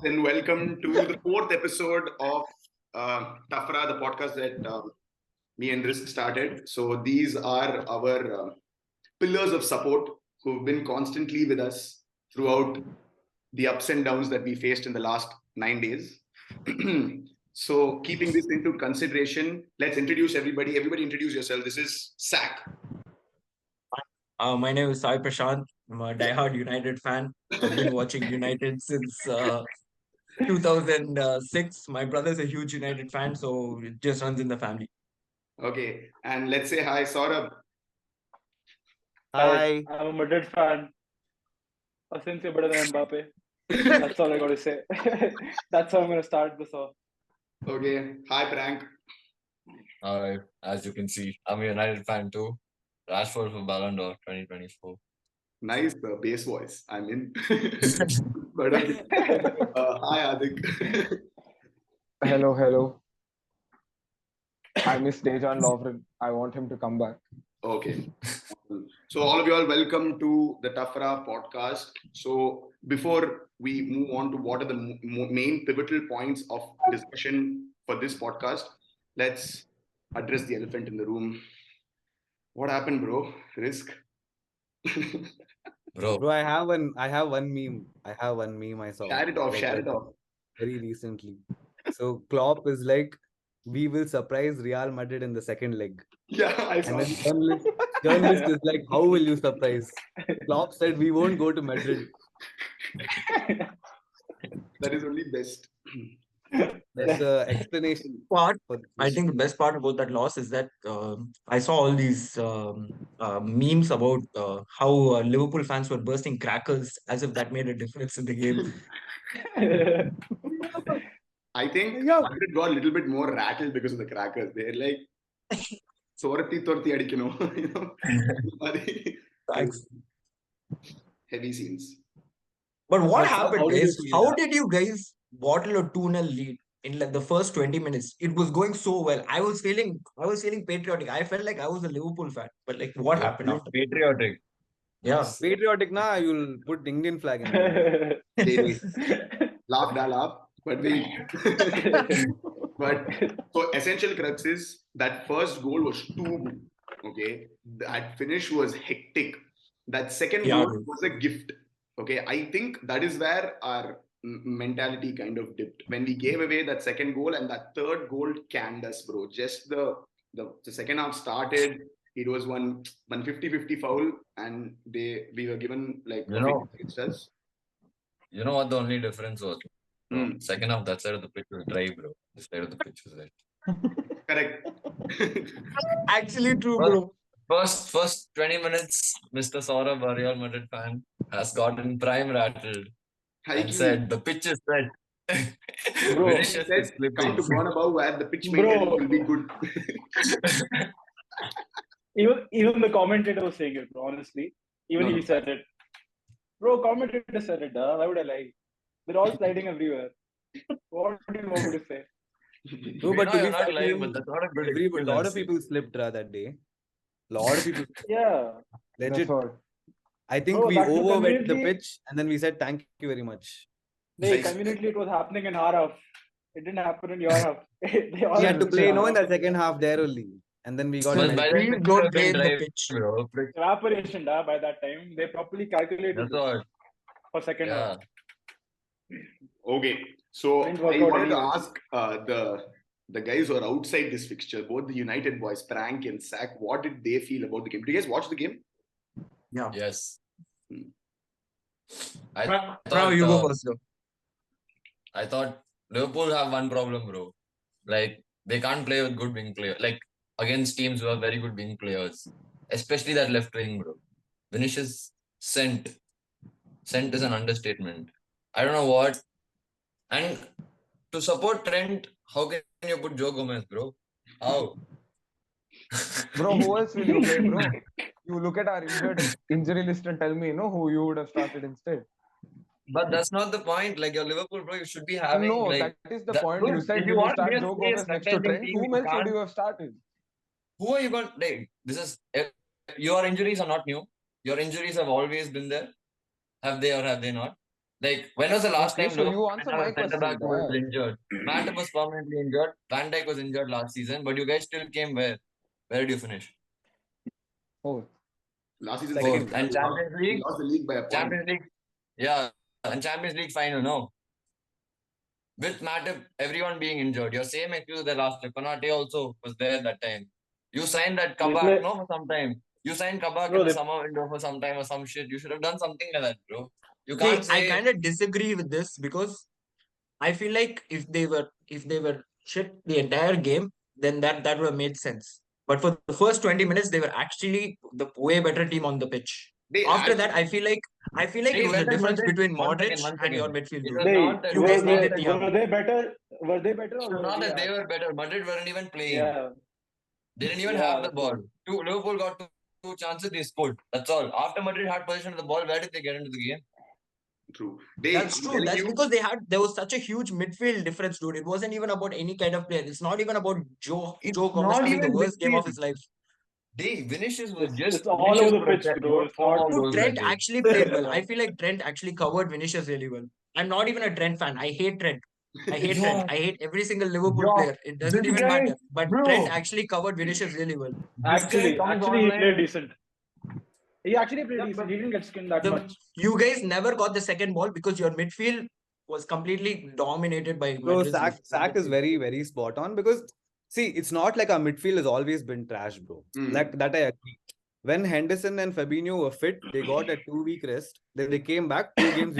Then welcome to the fourth episode of Tuff Ra, the podcast that me and Risk started. So these are our pillars of support who've been constantly with us throughout the ups and downs that we faced in the last 9 days. So keeping this into consideration, let's introduce everybody. Everybody introduce yourself. This is Sack. My name is Sai Prashant. I'm a diehard United fan. I've been watching United since 2006. My brother's a huge United fan, so it just runs in the family. Okay, and let's say hi, Saurabh. Hi, I'm a Madrid fan. Since you're better than Mbappe. That's all I got to say. That's how I'm going to start this off. Okay, hi, Prank. Alright, as you can see, I'm a United fan too. Rashford for Ballon d'Or 2024. Nice bass voice. I'm in. But okay. Hi, Adik. Hello. I miss Dejan Lovren. I want him to come back. Okay. So all of you all, welcome to the Tuff Ra podcast. So before we move on to what are the main pivotal points of discussion for this podcast, let's address the elephant in the room. What happened, bro? Risk? Bro, I have one meme. I saw. Share it off. Very recently. So Klopp is like, we will surprise Real Madrid in the second leg. Yeah, I saw. And then journalist is like, how will you surprise? Klopp said, we won't go to Madrid. That is only best. That's the explanation. I think the best part about that loss is that I saw all these memes about how Liverpool fans were bursting crackers as if that made a difference in the game. I think Madrid got a little bit more rattled because of the crackers. They're like, Sorti Torti Adikino. Thanks. Heavy scenes. But what happened is, how did you guys bottle a 2-0 lead in like the first 20 minutes? It was going so well. I was feeling patriotic. I felt like I was a Liverpool fan. But like, what happened after? patriotic. Yeah. Patriotic na, you'll put the Indian flag in there. Laugh. But so essential crux is that first goal was too good. Okay, that finish was hectic. That second goal was a gift. Okay, I think that is where our mentality kind of dipped when we gave away that second goal, and that third goal canned us, bro. Just the second half started. It was one 50-50 foul, and we were given like against us. You know what the only difference was? Second half, that side of the pitch was dry, bro. This side of the pitch was wet. Correct. Actually true, bro. First 20 minutes, Mr. Saurabh, a Real Madrid fan, has gotten prime rattled and said the pitch is wet. Bro, he said, come to Bonabau where the pitch maintenance will be good. even the commentator was saying it, bro, honestly. Even he said it. Bro, commentator said it, why would I lie? They're all sliding everywhere. What do you want me to say? No, but to be not lying, but that's not a good a lot of people slipped that day. Lot of people. Yeah. Legit. I think we overwet the pitch and then we said thank you very much. Conveniently, it was happening in our half. It didn't happen in your half. We had to play in the second half there only. And then we got Please don't play in the pitch. Evaporation by that time. They properly calculated for second half. Okay, so I wanted to ask the guys who are outside this fixture, both the United boys, Prank and Sack, what did they feel about the game? Did you guys watch the game? Yeah. Yes. You go first, though. I thought Liverpool have one problem, bro. Like, they can't play with good wing players. Like, against teams who have very good wing players. Especially that left wing, bro. Vinicius sent. Sent is an understatement. I don't know what. And to support Trent, how can you put Joe Gomez, bro? How? Bro, who else will you play, bro? You look at our injury list and tell me, who you would have started instead. But that's not the point. Like, your Liverpool, bro, you should be having. No, that is the point. You said you will start Joe Gomez next to Trent. Who else would you have started? Who are you going to... Your injuries are not new. Your injuries have always been there. Have they or have they not? Like, when was the last Okay, time so you Liverpool answer didn't have my a centre back question, who was da. injured? Matip was permanently injured. Van Dijk was injured last season, but you guys still came where? Where did you finish? Oh, Last season, Fourth. second. And Champions We League? lost the league by a point. Champions League, yeah. And Champions League final, no. With Matip, everyone being injured. Your same excuse the last year. Konate also was there that time. You signed that They Kabak, play, no, for some time. You signed Kabak bro. in the They, summer window for some time or some shit. You should have done something like that, bro. You See, can't I say kind of disagree with this because I feel like if they were shit the entire game, then that would have made sense. But for the first 20 minutes, they were actually the way better team on the pitch. They After had that, I feel like it Hey, was a when did difference Madrid? between One Modric second, one and your second. midfield, It dude. was not that You they guys were not needed that Thiago. were they better? Were they better it or was were not we that they ass? were better. Madrid weren't even playing. Yeah, They didn't even yeah, have the that's ball. what. Liverpool got two chances, they scored. That's all. After Madrid had possession of the ball, where did they get into the game? true. That's I'm true. telling That's you, because there was such a huge midfield difference, dude. It wasn't even about any kind of player. It's not even about It's Joe Gomez not having the even worst game of midfield. his life. Vinicius was It's just all over Vinicius the could have pitch, bro. scored It's four not. more Dude, goals that Trent day. actually played well. I Yeah. feel like Trent actually covered Vinicius really well. I'm not even a Trent fan. I hate Trent. I hate Trent. Yeah, I hate every single Liverpool yeah. player. It doesn't This even guy, matter. But Trent bro, actually covered Vinicius really well. this guy comes Actually, he played online. decent. He actually played Yeah, decent. but He didn't get skinned that the much. you guys never got the second ball because your midfield was completely dominated by So Madrid's Sack is midfield. very, very spot on because see, it's not like our midfield has always been trash, bro. Like that I agree. When Henderson and Fabinho were fit, they got a 2 week rest. Then they came back 2 games.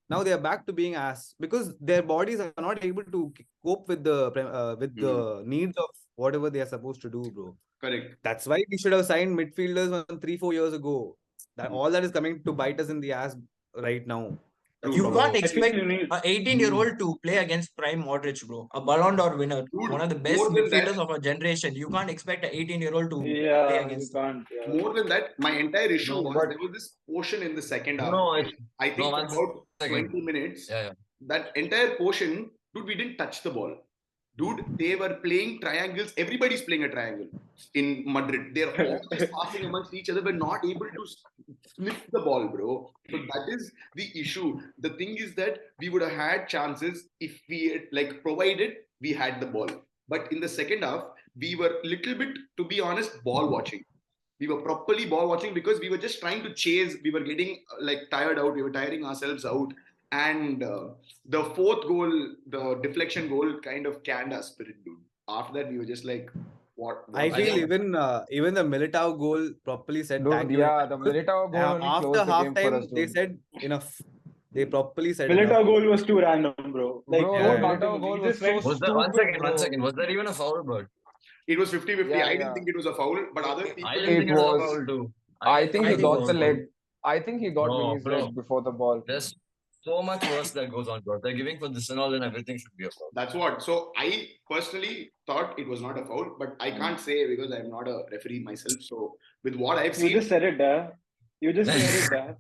Now they are back to being ass because their bodies are not able to cope with the needs of whatever they are supposed to do, bro. correct. That's why we should have signed midfielders 3-4 years ago. That all that is coming to bite us in the ass right now. That's You the can't problem. I feel expect you need. an 18-year-old to play against prime Modric, bro. A Ballon d'Or winner, Dude, one of the best more than that, midfielders of our generation. You can't expect an 18-year-old to play Yeah, you against him. can't. Yeah. more than that, my entire issue No, was but there was this portion in the second half. no, it's I no, think for one about second. 20 minutes, Yeah, yeah. that entire portion, dude, we didn't touch the ball. Dude, they were playing triangles. Everybody's playing a triangle in Madrid. They're all just passing amongst each other, but not able to sniff the ball, bro. So that is the issue. The thing is that we would have had chances if we had, like, provided we had the ball. But in the second half, we were little bit, to be honest, ball watching. We were properly ball watching because we were just trying to chase. We were getting like tired out. We were tiring ourselves out. And the fourth goal, the deflection goal, kind of canned our spirit, dude. After that, we were just like, what I was feel that? even the Militao goal properly said dude, thank you. yeah, the Militao goal only After closed the half game for us, time, they dude. said enough. They properly said enough. Militao goal was too random, bro. Like, Bro, don't the knock Militao him. goal He was just so went. Was that one stupid, second? bro. One second. Was that even a foul, bud? It was 50-50. Yeah, I didn't yeah. think it was a foul, but other people I It didn't think it was a was. foul too. I think he think it got was the a leg. I think he got No, Vinny's bro. leg before the ball. There's so much worse that goes on, bro. They're giving for this and all, and everything should be a foul. that's what. So I personally thought it was not a foul, but I can't say because I'm not a referee myself. So with what I've You seen, just said it, You just said it,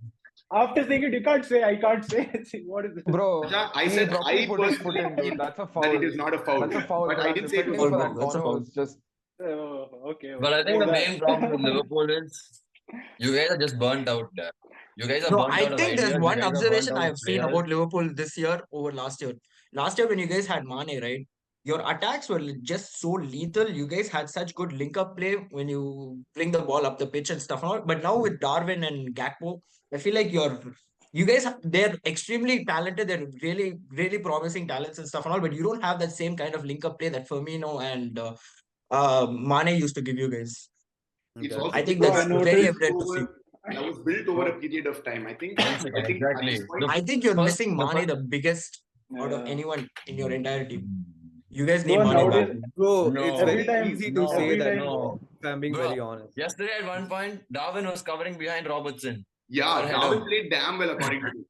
After saying it, you can't say, I can't say. What is this? Bro, I he said properly I put his foot personally in, dude. feel That's a that foul. it is not a foul. That's a foul. But The I didn't say it was a Foul, defending for bro. that That's a corner foul. was just. Oh, okay. But I think Oh, the that. main problem with Liverpool is you guys are just burnt out there. You guys are No, burnt I out of think there's ideas. You one guys are burnt observation out I of have seen players. about Liverpool this year over last year. Last year, when you guys had Mane, right? Your attacks were just so lethal. You guys had such good link-up play when you bring the ball up the pitch and stuff. But now with Darwin and Gakpo, I feel like they're extremely talented. They're really, really promising talents and stuff and all. But you don't have that same kind of link-up play that Firmino and Mane used to give you guys. It's Okay. also I think Bro, I that's because very noticed. evident to see. that was built over a period of time. I think One second, at exactly. this point, I think you're First, missing the Mane first. the biggest out of Yeah. anyone in your entire team. You guys need Bro, Mane back. nowadays, Bro, No, it's every very time, easy to no, say every that, time. no. if I'm being Bro, very honest. yesterday at one point, Darwin was covering behind Robertson. yeah, For Darwin header. played damn well according to me.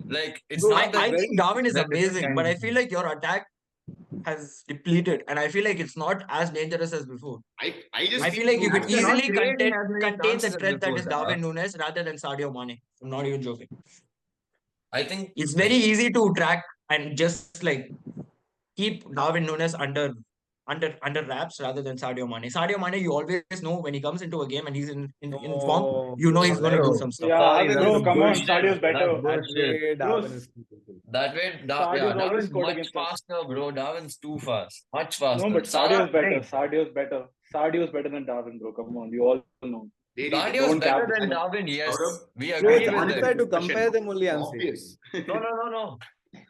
Like, it's Bro, not that I very think Darwin is they're different amazing, but kinds I of feel things. like your attack has depleted, and I feel like it's not as dangerous as before. I just I feel like you feel could They're not easily creating as many contain the chances as threat that before, is Dara. Darwin Nunes rather than Sadio Mane. I'm not even joking. I think It's very easy to track and just like keep Darwin Nunes under under wraps rather than Sadio Mane. Sadio Mane, you always know when he comes into a game and he's in form, you know he's going to do some stuff. Yeah, Sorry, that's bro, come on, bullshit. Sadio's better. That's bullshit. Bro, That way, Sadio's always Darwin's scored much against us. faster, bro. Darwin's too fast. Much faster. No, but Salah, Sadio's better. hey, Sadio's better. Sadio's better than Darwin, bro. Come on, you all know. Sadio's Don't better cap than it. Darwin, yes. Saurabh, We No, agree it's with unfair it. to compare them only, I'm saying. Obvious. No.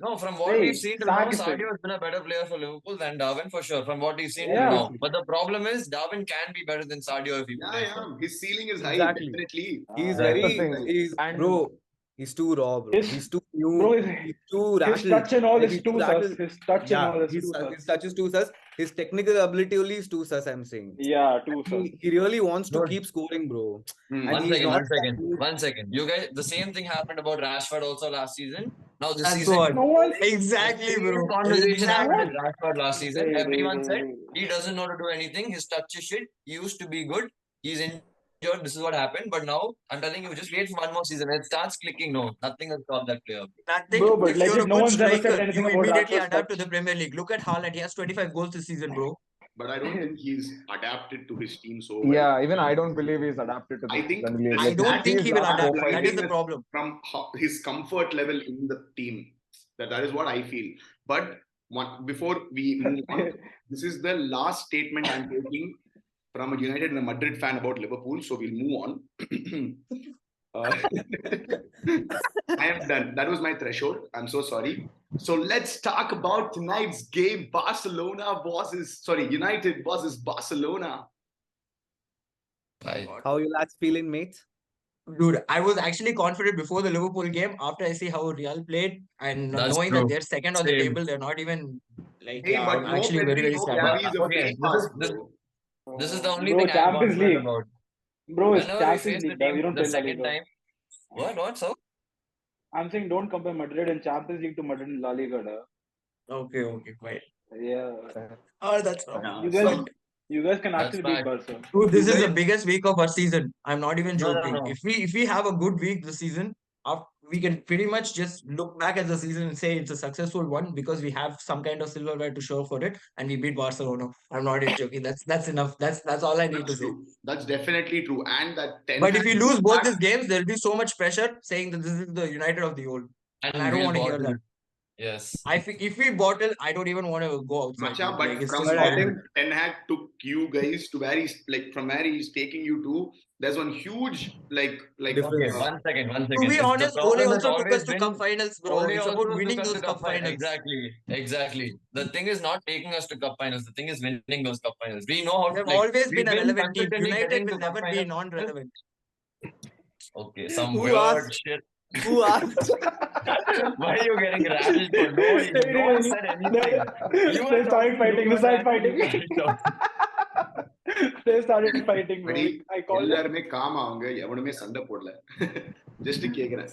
No, from what Hey, we've seen till now, sack it. Sadio has been a better player for Liverpool than Darwin for sure. From what we've seen till Yeah. now. But the problem is, Darwin can be better than Sadio if he plays. Yeah. His ceiling is high, Exactly. definitely. He's That's very, the thing. bro, he's too raw, bro. He's too new. Bro, He's too rattled. his touch and all Like, is he's too sus. rattled. His touch and all is too his sus. touch is too sus. His technical ability only is too sus, I'm saying. Yeah, too sus. He really wants to Good. keep scoring, bro. And One he's second, not. one second. You guys, the same thing happened about Rashford also last season. Now this That's season, what. No one. Exactly, same bro. conversation happened Exactly. with Rashford last season. Hey, Everyone hey, said hey. he doesn't know to do anything. His touch is shit. He used to be good. He's injured. This is what happened. But now I'm telling you, just wait for one more season. It starts clicking. No, nothing will stop that player. Nothing. Bro, but If legit, you're a no good one's ever said striker, anything you about immediately Rashford's adapt to touch. the Premier League. Look at Haaland. He has 25 goals this season, bro. But I don't think he's adapted to his team so well. Yeah, even I don't believe he's adapted to I the think Premier League. I don't think he will adapt. profile That is the problem. From his comfort level in the team. That is what I feel. But before we move on, this is the last statement I'm taking from a United and a Madrid fan about Liverpool. So we'll move on. I am done. That was my threshold. I'm so sorry. So let's talk about tonight's game. United versus Barcelona. How you lads feeling, mate? Dude, I was actually confident before the Liverpool game after I see how Real played and That's knowing true. that they're second on the Same. table, they're not even like, Hey, but I'm no actually very, Pedri, very no sad. Gavi is a Okay, free pass, bro. This is the only Bro, thing I'm Champions concerned League. about. Bro, it's Whenever we Champions face the League. We team don't the play La second Liga. time. What? So? I'm saying don't compare Madrid and Champions League to Madrid and La Liga. Da. Okay, fine. Yeah. Oh, that's wrong. Yeah, You guys can That's actually bad. beat Barca. Dude, this is the biggest week of our season. I'm not even joking. No. If we have a good week this season, we can pretty much just look back at the season and say it's a successful one because we have some kind of silverware to show for it, and we beat Barcelona. I'm not even joking. That's enough. That's all I need to say. That's definitely true. And that 10. But if we lose both these games, there'll be so much pressure saying that this is the United of the old, and I don't want to hear that. Yes. If we bottle, I don't even want to go outside. Macha, but like, from I think Ten Hag took you guys to where he's like from where he's taking you to. There's one huge like. Okay, one second. To be honest, Ole also took us to cup finals, bro. Ole It's also about took winning us those to cup finals. Exactly. The thing is not taking us to cup finals. The thing is winning those cup finals. We know how. They've always been a relevant team. consistently getting United to will cup never be finals. non-relevant. Okay, some Who weird asked? shit. Who asked? Why are you getting rattled for no reason? No one said anything. They started fighting. They started fighting, bro. I called them. எல்லாருமே gamma அவங்க எவனுமே சண்டை போடல. Just கேக்குறேன்.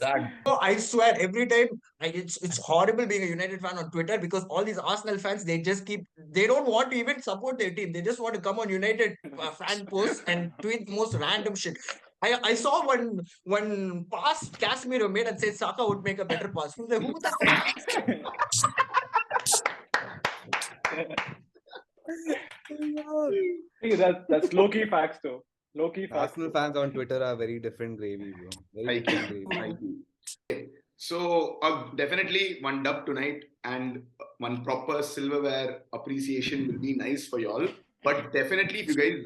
No, I swear every time it's horrible being a United fan on Twitter because all these Arsenal fans they don't want to even support their team. They just want to come on United fan posts and tweet the most random shit. I saw one pass Casemiro made and said Saka would make a better pass. Who the See, that's low-key facts, though. Low-key facts. Arsenal fans on Twitter are very different gravy, bro. Very different gravy. So definitely one dub tonight and one proper silverware appreciation will be nice for y'all. But definitely if you guys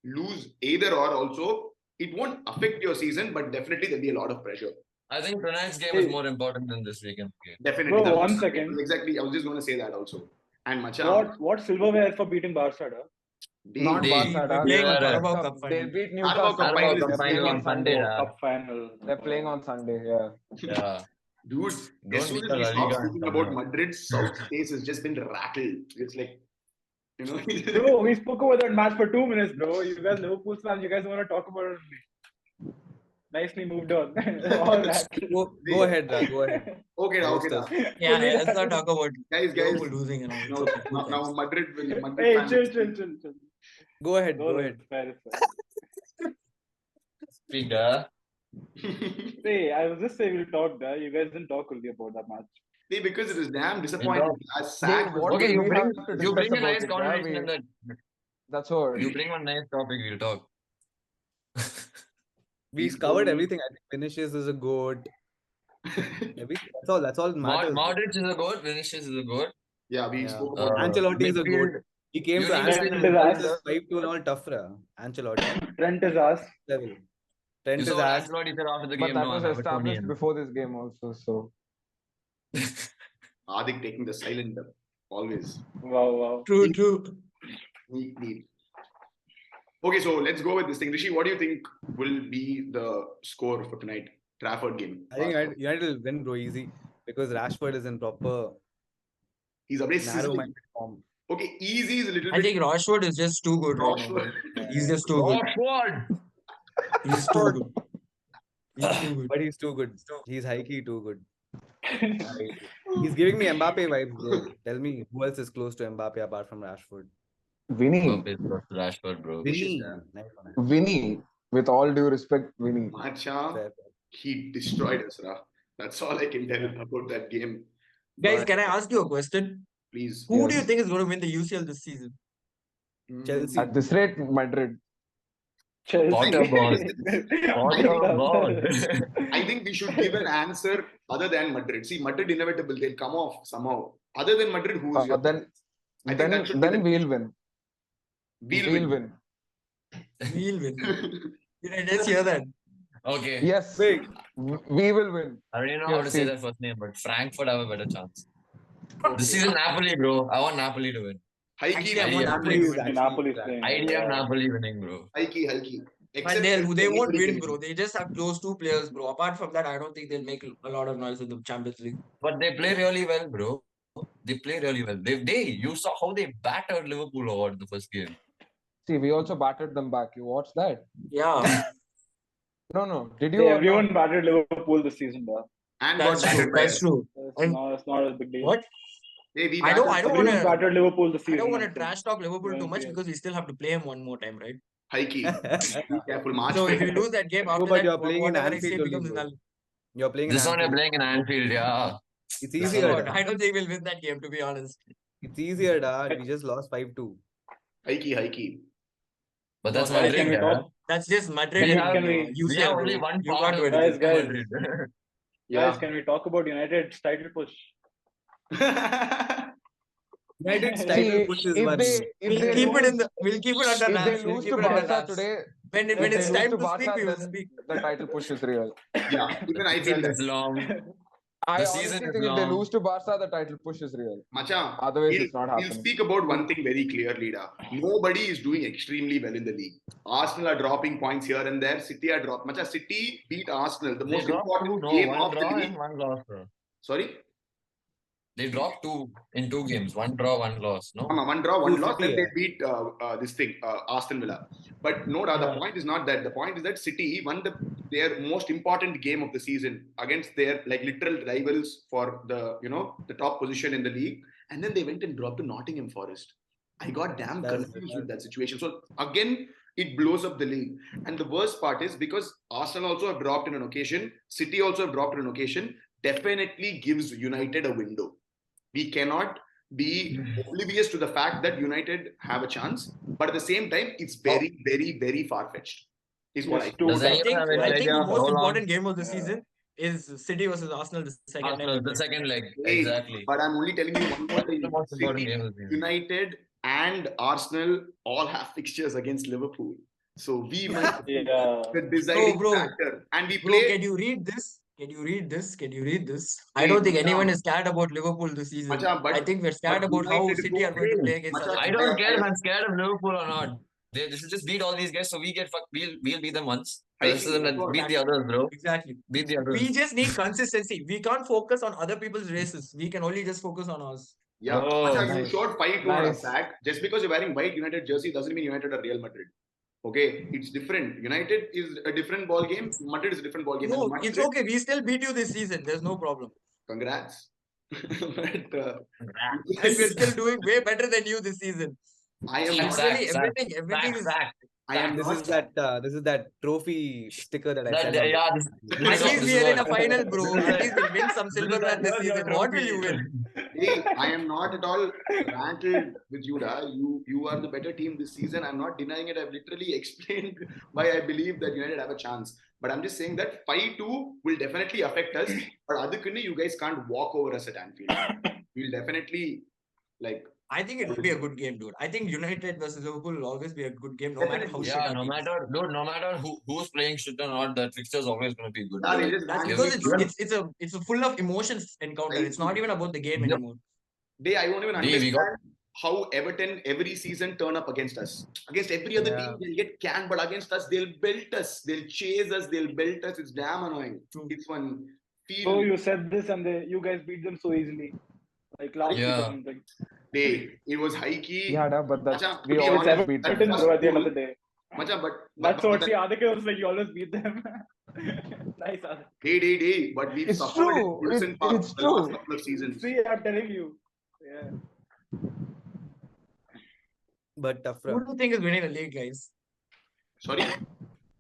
lose either or also, it won't affect your season, but definitely there'll be a lot of pressure. I think tonight's game is more important than this weekend game. Definitely. Bro, 1 second. Exactly. I was just going to say that also. And Macha. What silverware for beating Barca? Not Barca. They beat Newcastle. Cup final on Sunday. Cup final. They're playing on Sunday. Yeah. Dude, as soon as we stop speaking about Madrid, South space has just been rattled. It's like, you know. Bro, we spoke about that match for 2 minutes, bro. You guys, Liverpool fans, you guys want to talk about it? Nicely moved on. All that. Go ahead, Ra. Go ahead. Okay. Yeah, let's not talk about guys. Losing and all. Now Madrid will. Hey, chill. Go ahead. Fair. Speaker. Hey, I was just saying we'll talk there. You guys didn't talk really about that match. See, because it is damn disappointing. I sacked. What Okay, do you we bring have to you bring discuss a nice about it, yeah? conversation and that That's what. you bring one nice topic, we'll talk. We covered everything. I think finishes is a goat. Everything. That's all that matters. Modric is a goal, Vinicius is a goal. Yeah, we spoke about Ancelotti is a goat. midfield. He came You to need to Anfield say and that. versus 5-2 and all Tuff Ra. Ancelotti. Trent is ass. Level. Trent You is saw what ass. Ancelotti said after the But game. that No, was I'm established Evertonian. before this game also. So Adik taking the silent always. Wow. True. Neat. Okay, so let's go with this thing. Rishi, what do you think will be the score for tonight? Trafford game. I think United will win, bro, easy. Because Rashford is in proper He's a narrow-minded form. Okay, easy is a little bit. I think Rashford is just too good right now. Bro. He's just too good. Rashford! He's too good. He's too good. But he's too good. He's high-key too good. He's giving me Mbappe vibes, bro. Tell me who else is close to Mbappe apart from Rashford? Vinny. Mbappe is close to Rashford, bro. Vinny. With all due respect, Vinny. Macha, he destroyed us, Ra. That's all I can tell about that game. Guys, But can I ask you a question? please. Who do you think is going to win the UCL this season? Chelsea. At this rate, Madrid. Potter ball. I think we should give an answer other than Madrid. See, Madrid inevitable, they'll come off somehow. Other than Madrid, who's your Then we'll win. We'll win. We'll win. Did I just hear that? Okay. Yes. Wait. We will win. I don't even know how to say that first name, but Frankfurt have a better chance. This season, Napoli, bro. I want Napoli to win. Actually, I want Napoli Napoli is to win. Napoli playing. Idea of Napoli winning, bro. Hikey. And they won't win, bro. They just have those two players, bro. Apart from that, I don't think they'll make a lot of noise in the Champions League. But they play really well, bro. They play really well. You saw how they battered Liverpool over the first game. See, we also battered them back. You watched that? Yeah. No. Did you? Everyone battered Liverpool this season, bro. And That's true. It's not a big deal. What? Hey, I don't want Everyone's battered Liverpool this I season. don't want to trash talk Liverpool too much because we still have to play him one more time, right? Hikey. Be careful, March. So if you lose that game after but that, you're playing in whatever I say Anfield becomes only, bro. null. You're playing in This one you're Anfield. playing in Anfield, yeah. It's So easier. what? I don't think we'll win that game, to be honest. It's easier, da. We just lost 5-2. Hikey. But that's No, Guys, Madrid, can we yeah. talk? That's just Madrid. We and, have, UCL, we have bro. only one You part can't do of anything. Guys. Madrid. Guys, can we talk about United's title push? United's title push is one. We'll keep it under wraps. If they lose to Barca today, When it's time to speak, we will speak. The title push is real. Yeah, even I feel Season that. is long. I The honestly season think is if they long. lose to Barca, the title push is real. Macha, Otherwise, it's not we'll happening. speak about one thing very clearly, da. Nobody is doing extremely well in the league. Arsenal are dropping points here and there. City are dropped. Macha, City beat Arsenal. The most important game one of the draw league. and one loss, bro. Sorry? They dropped two in 2 games. One draw, one loss, no? One draw, one loss, City, then they beat Aston Villa. But no, the point is not that. The point is that City won their most important game of the season against their literal rivals for the top position in the league, and then they went and dropped to Nottingham Forest. I got damn confused with that situation. So again, it blows up the league. And the worst part is because Arsenal also have dropped in an occasion, City also have dropped in an occasion, definitely gives United a window. We cannot be oblivious to the fact that United have a chance, but at the same time, it's very, very, very far-fetched. Is what I think the most important game of the season is City versus Arsenal, the second leg. The second leg, exactly. But I'm only telling you one more thing. The most important game City, of the season. United and Arsenal all have fixtures against Liverpool. So we might be the deciding factor. And we play... Can you read this? I don't think anyone is scared about Liverpool this season. I think we're scared about how City are going to play against us. I don't care if I'm scared of Liverpool or not. They should just beat all these guys so we get fucked. We'll beat them once. Beat the others, bro. Exactly. Beat the others. We just need consistency. We can't focus on other people's races. We can only just focus on ours. Yeah. You showed 5-2 on a sack. Just because you're wearing white United jersey doesn't mean United are Real Madrid. Okay, it's different. United is a different ball game. Madrid is a different ball game. No, it's okay. We still beat you this season. There's no problem. Congrats. And we're still doing way better than you this season. I am not. Literally everything is. I am This not. is that trophy sticker that I sent. At least we are in a final, bro. At least we'll win some silverware this season. What will you win? Hey, I am not at all ranted with you, da. You are the better team this season. I'm not denying it. I've literally explained why I believe that United have a chance. But I'm just saying that 5-2 will definitely affect us. But adukku you guys can't walk over us at Anfield. We'll definitely like. I think it will be a good game, dude. I think United versus Liverpool will always be a good game, no matter how shit our no team is. matter who's playing shit or not, that fixture is always going to be good. That's because it's a full of emotions encounter. It's not even about the game anymore. I won't even understand how Everton every season turn up against us. Against every other team, they'll get canned, but against us, they'll belt us. They'll chase us. They'll belt us. It's damn annoying. It's one. So you said this, and you guys beat them so easily, like last week or something. It was high key. Yeah, but we always beat them at the end of the day. But that's what Adhik was like. You always beat them. Nice, Adhik. Hey, but we've suffered true. in Wilson Park it's the true. last couple of seasons. See, I'm telling you. Yeah. But Tuff Ra. Who do you think is winning the league, guys? Sorry?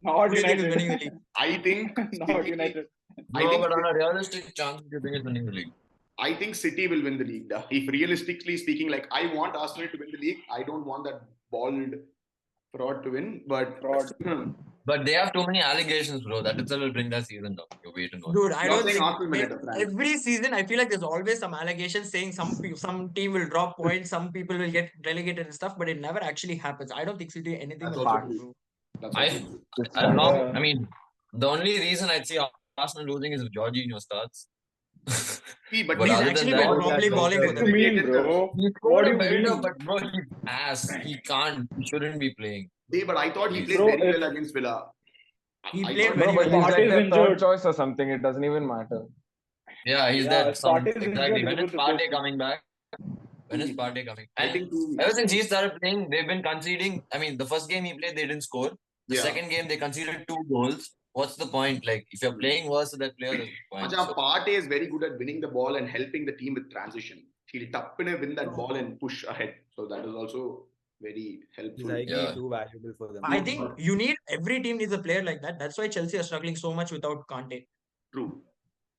Not United. Who do you think is winning the league? I think not United. But on a realistic chance, you think it's winning the league? I think City will win the league. If realistically speaking, like I want Arsenal to win the league, I don't want that bald fraud to win. But But they have too many allegations, bro. That itself will bring that season down. You wait and watch. Dude, I don't think every season I feel like there's always some allegations saying some team will drop points, some people will get relegated and stuff, but it never actually happens. I don't think City anything will happen. I mean, the only reason I'd see Arsenal losing is if Jorginho starts. But he's actually been probably balling for them. Bro? He scored a build-up, but bro, he's ass. He can't. He shouldn't be playing. But I thought he played very well against Villa. He played very well. He's like their third choice or something. It doesn't even matter. Yeah, he's there. Exactly. When is Partey coming back? And ever since he started playing, they've been conceding. I mean, the first game he played, they didn't score. The second game, they conceded 2 goals. What's the point? Like, if you're playing worse than that player, there's no point. Partey is very good at winning the ball and helping the team with transition. He'll win that ball and push ahead. So that is also very helpful. Too valuable for them. I think every team needs a player like that. That's why Chelsea are struggling so much without Kante. True.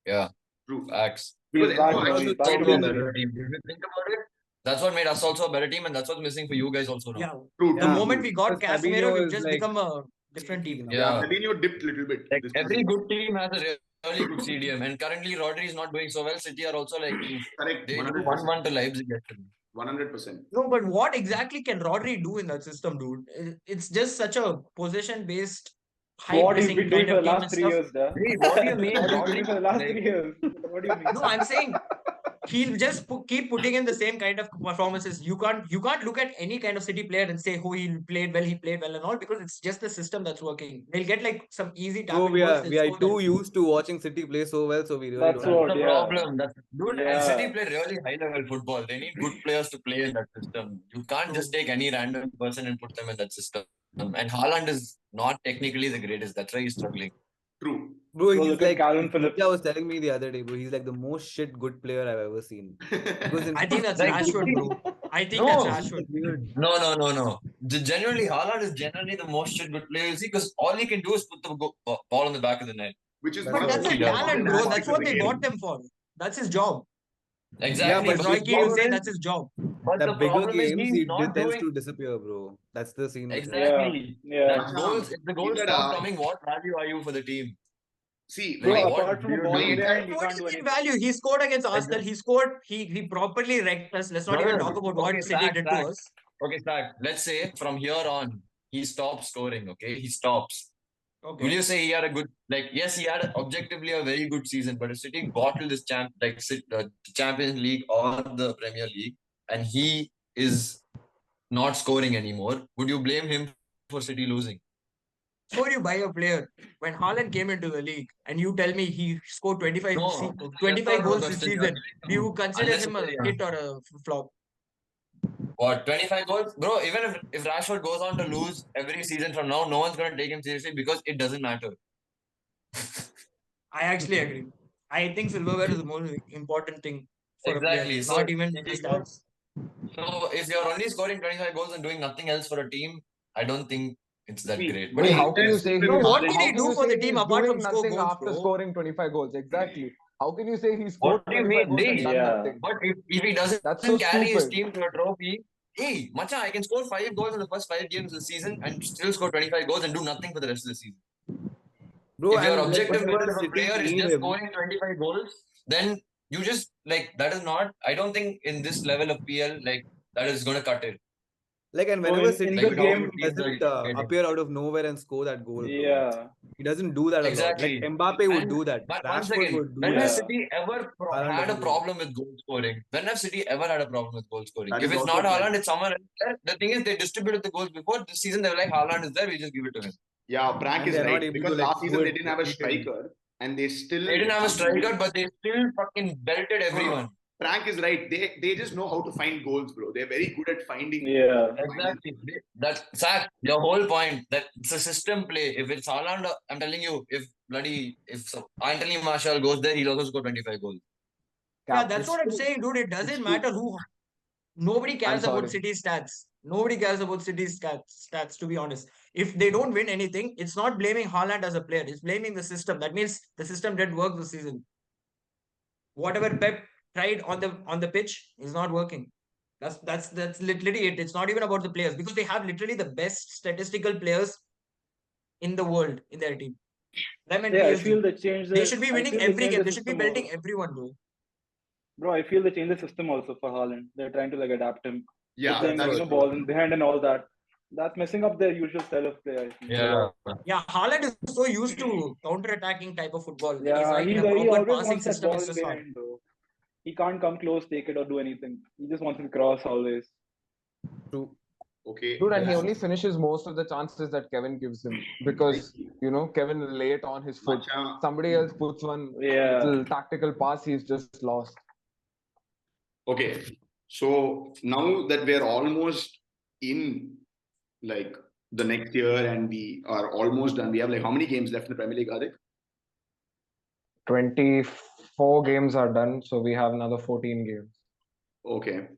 Yeah. True. Facts. Because if you think about it, that's what made us also a better team, and that's what's missing for you guys also now. Yeah. True. The moment we got Casemiro, we've just become a different team. Yeah. Fabinho dipped a little bit. Like every good team has a really good CDM, and currently Rodri is not doing so well. City are also like correct. They 1-1 to Leipzig. 100%. No, but what exactly can Rodri do in that system, dude? It's just such a possession-based. What he's been doing for the last 3 years, What do you mean? What he's been doing for the last 3 years? What do you mean? No, I'm saying he'll just keep putting in the same kind of performances. You can't look at any kind of City player and say, oh, he played well and all, because it's just the system that's working. They'll get like some easy So we are too used to watching City play so well, so we really that's the problem. And City play really high level football. They need good players to play in that system. You can't just take any random person and put them in that system. And Haaland is not technically the greatest. That's why he's struggling. True. Bro, he's like Calvin Phillips. I was telling me the other day, bro. He's like the most shit good player I've ever seen. I think that's Rashford, bro. I think that's Rashford. No. Genuinely, Haaland is generally the most shit good player you see, because all he can do is put the ball on the back of the net. But that's a talent, bro. That's what they bought them for. That's his job. Exactly. Yeah, but Roy Keane will say that's his job. But the bigger games, he tends to disappear, bro. That's the scene. Exactly. If the goals stop coming, what value are you for the team? See, apart from a ball in hand, you what can't do is value? He scored against Arsenal. He scored. He properly wrecked us. Let's not even talk about what City did to us. Okay, fact. Let's say from here on, he stops scoring. Okay, he stops. Okay. Will you say he had a good, yes, he had objectively a very good season, but if City bottled this Champions League or the Premier League, and he is not scoring anymore, would you blame him for City losing? So would you buy a player when Haaland came into the league and you tell me he scored 25 goals this season? Do you consider him a hit or a flop? What, 25 goals? Bro, even if Rashford goes on to lose every season from now, no one's going to take him seriously because it doesn't matter. I actually agree. I think silverware is the most important thing for exactly. a player, not even the stats. So if you're only scoring 25 goals and doing nothing else for a team, I don't think it's that great. But how can you say what did how he can do you for say the team he's apart from doing score nothing goals, after bro? scoring 25 goals? Exactly. How can you say he scored What do you 25 mean? goals and done nothing? But if he doesn't That's so carry his stupid. team to a trophy, hey, Macha, I can score 5 goals in the first 5 games of the season and still score 25 goals and do nothing for the rest of the season. Bro, If your and like objective whenever measure of a City player is need just him, scoring 25 goals, then you just that is not. I don't think in this level of PL that is going to cut it. like, and So whenever in City the need How him, game, he teams are doesn't getting. appear out of nowhere and score that goal, bro. yeah. He doesn't do that a lot. Like Exactly. Mbappe would And do that. but once Rashford again, would do when has that. Yeah. City ever Haaland had a doesn't do that. problem with goal scoring? When have City ever had a problem with goal scoring? That If is it's also not a point. Haaland, it's someone else. The thing is, they distributed the goals before this season. They were like, Haaland is there, we just give it to him. Yeah, Prank And is they're not right. able Because to like last do season they it didn't have a repeatedly. striker and they still They didn't have a managed to striker, win. but they still fucking belted everyone. Prank is right. They just know how to find goals, bro. They're very good at finding. Yeah. Exactly. That's Zach, your whole point. That it's a system play. If it's Haaland, I'm telling you, Anthony Martial goes there, he'll also score 25 goals. Yeah, that's It's what I'm true. saying, dude. It It's doesn't true. matter who. Nobody I'm cares about sorry. City's stats. Nobody cares about City's stats, to be honest. If they don't win anything, it's not blaming Haaland as a player. It's blaming the system. That means the system didn't work this season. Whatever Pep tried on the pitch is not working. That's literally it. It's not even about the players because they have literally the best statistical players in the world in their team. Them and Yeah, I PSG. feel they changed They the. should be I winning feel they every changed game. the They should be system belting also. everyone, bro. Bro, I feel they changed the system also for Haaland. They're trying to adapt him. Yeah, Playing that's true. balls in behind and all that. That's messing up their usual style of play, I think. Yeah. Yeah, Haaland is so used to counter-attacking type of football. When he's Yeah, like in a he proper always passing wants that system, ball it's in just hard. behind, though. He can't come close, take it, or do anything. He just wants to cross always. True. Okay. Dude, and he only finishes most of the chances that Kevin gives him because Kevin will lay it on his foot. Macha, Somebody else puts one Yeah. little tactical pass, he's just lost. okay. So now that we're almost in like the next year and we are almost done, we have like how many games left in the Premier League, Adik? 24 games are done, so we have another 14 games. Okay.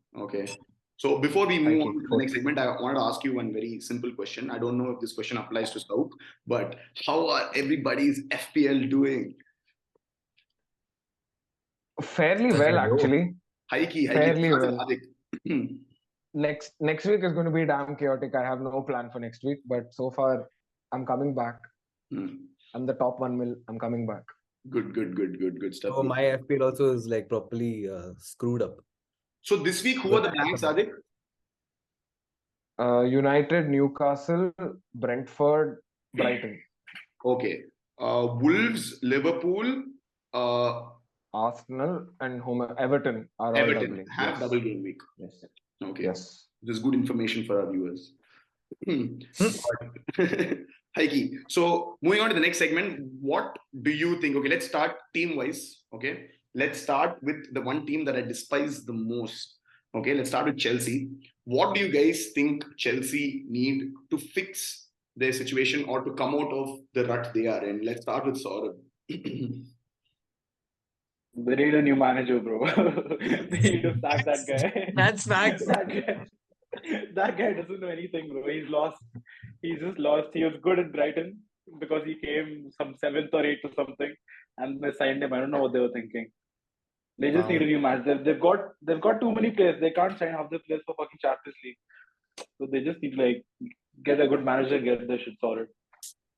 So before we move Thank on you. to the next segment, I wanted to ask you one very simple question. I don't know if this question applies to South, but how are everybody's FPL doing? Fairly well, actually. Haiki, Fairly well. Adik. Next week is going to be damn chaotic. I have no plan for next week, but so far I'm coming back. I'm the top 1 mil. I'm coming back. Good stuff. So my FPL also is like properly screwed up. So this week, who are the blanks, Adik? United, Newcastle, Brentford, Brighton. Okay. Wolves, Liverpool, Arsenal and Everton are all Everton doubling. have Yes. double game week. Yes. Okay. Yes. This is good information for our viewers. Haiki. So moving on to the next segment, what do you think? Okay, let's start team-wise. Okay. Let's start with the one team that I despise the most. Okay, let's start with Chelsea. What do you guys think Chelsea need to fix their situation or to come out of the rut they are in? Let's start with Saurabh. They need a new manager, bro. They need to sack that guy. That's facts. That guy doesn't know anything, bro. He's lost. He's just lost. He was good at Brighton because he came some 7th or 8th or something, and they signed him. I don't know what they were thinking. They just need a new manager. They've got too many players. They can't sign half the players for fucking Champions League. So they just need to get a good manager, get their shit sorted.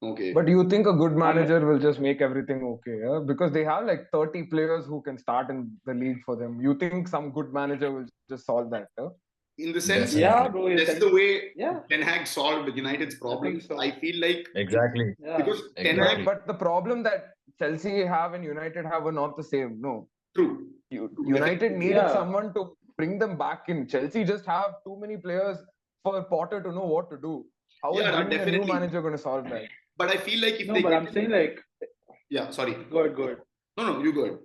Okay. But do you think a good manager will just make everything okay? Yeah? Because they have 30 players who can start in the league for them. You think some good manager will just solve that? Yeah? In the sense, yeah, bro, that's the way yeah. Ten Hag solved United's problems. I feel like exactly because Ten Hag, but the problem that Chelsea have and United have are not the same. No, true. United needed someone to bring them back in. Chelsea just have too many players for Potter to know what to do. How is bringing a new manager going to solve that? But I feel like if but I'm saying yeah, sorry. Go ahead. No, you go ahead.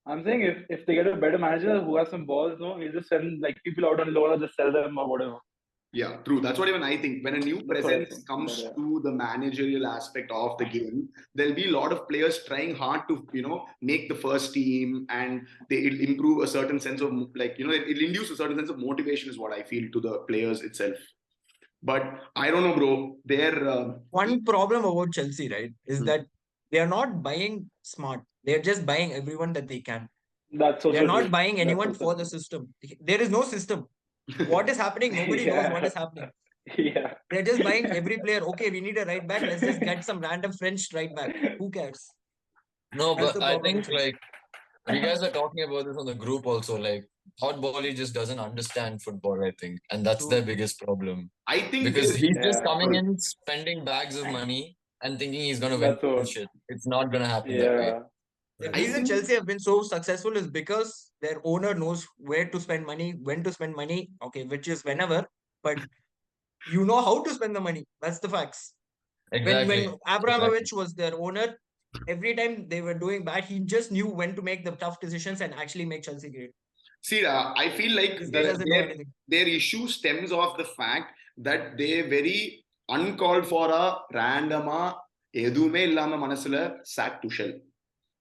I'm saying if they get a better manager who has some balls, he'll just send people out on loan or just sell them or whatever. Yeah, true. That's what even I think. When a new presence comes to the managerial aspect of the game, there'll be a lot of players trying hard to, make the first team, and it'll improve a certain sense of, it'll induce a certain sense of motivation is what I feel to the players itself. But I don't know, bro. One problem about Chelsea, right, is that they are not buying smart. They're just buying everyone that they can. That's also They're not true. buying anyone for the system. There is no system. What is happening? Nobody knows what is happening. Yeah. They're just buying every player. Okay, we need a right back. Let's just get some random French right back. Who cares? No, but I think you guys are talking about this on the group also. Like, Hot Bolly just doesn't understand football, I think. And that's their biggest problem. I think because he's just coming in, spending bags of money and thinking he's going to win bullshit. It's not going to happen that way. The reason Chelsea have been so successful is because their owner knows where to spend money, when to spend money, okay, which is whenever, but you know how to spend the money. That's the facts. Exactly. When Abramovich was their owner, every time they were doing bad, he just knew when to make the tough decisions and actually make Chelsea great. See, I feel like their issue stems off the fact that they very uncalled for a random edume illama manasula sack Tuchel.